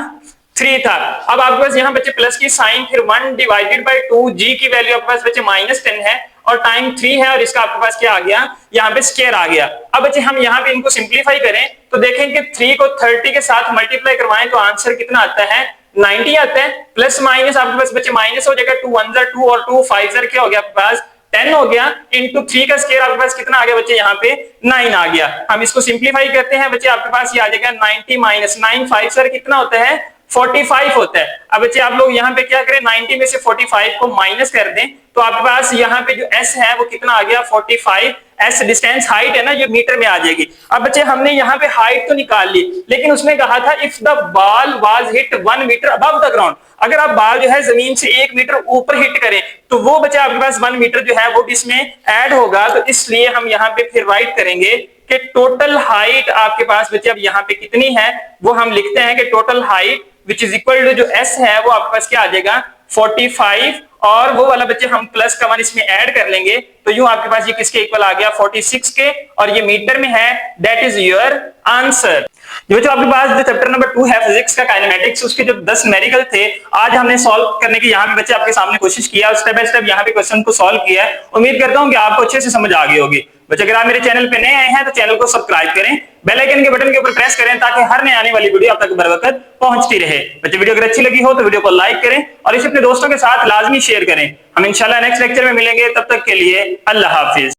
3 था। अब आपके पास यहाँ बच्चे प्लस की साइन, फिर 1 डिवाइडेड बाय 2G की वैल्यू आपके पास बच्चे -10 है और टाइम 3 है और इसका आपके पास क्या आ गया, यहाँ पे स्क्वायर आ गया। अब बच्चे हम यहाँ पे इनको सिंप्लीफाई करें तो देखें कि 3 को 30 के साथ मल्टीप्लाई करवाएं तो आंसर कितना आता है, 90 आता है। प्लस माइनस आपके पास बच्चे माइनस हो जाएगा, 2 1 2 और 2 5 क्या हो गया आपके पास 10 हो गया, इंटू 3 का स्क्वायर आपके पास कितना आ गया बच्चे, यहाँ पे 9 आ गया। हम इसको सिंप्लीफाई करते हैं बच्चे, आपके पास ये आ जाएगा 90 माइनस 9 5 कितना होता है, 45 होता है। अब बच्चे आप लोग यहाँ पे क्या करें, 90 में से 45 को माइनस कर दें तो आपके पास यहाँ पे जो S है वो कितना आ गया, 45। S डिस्टेंस हाइट है ना, ये मीटर में आ जाएगी। अब बच्चे हमने यहाँ पे हाइट तो निकाल ली, लेकिन उसने कहा था if the ball was hit 1 metre above the ground, अगर आप बॉल जो है जमीन से 1 मीटर ऊपर हिट करें तो वो बच्चे आपके पास 1 मीटर जो है वो भी इसमें ऐड होगा। तो इसलिए हम यहाँ पे फिर राइट करेंगे कि टोटल हाइट आपके पास बच्चे अब यहाँ पे कितनी है, वो हम लिखते हैं कि total height which is equal to जो S है वो आपके पास क्या आ जाएगा, 45 और वो वाला बच्चे हम प्लस का 1 इसमें ऐड कर लेंगे तो यूं आपके पास ये किसके इक्वल आ गया, 46 के, और ये मीटर में है। That is your answer. जो आपके पास जो चैप्टर नंबर 2 है फिजिक्स का काइनेमेटिक्स, उसके जो 10 न्यूमेरिकल थे आज हमने सॉल्व करने की यहाँ पे बच्चे आपके सामने कोशिश किया, स्टेप बाय स्टेप यहाँ पे क्वेश्चन को सॉल्व किया है। उम्मीद करता हूँ कि आपको अच्छे से समझ आ गई होगी। बच्चे अगर आप मेरे चैनल पे नए आए हैं तो चैनल को सब्सक्राइब करें, बेल आइकन के बटन के ऊपर प्रेस करें ताकि हर नए आने वाली वीडियो आप तक बर वक्त पहुंचती रहे। बच्चे वीडियो अगर अच्छी लगी हो तो वीडियो को लाइक करें और इसे अपने दोस्तों के साथ लाजमी शेयर करें। हम इंशाल्लाह नेक्स्ट लेक्चर में मिलेंगे, तब तक के लिए अल्लाह हाफिज।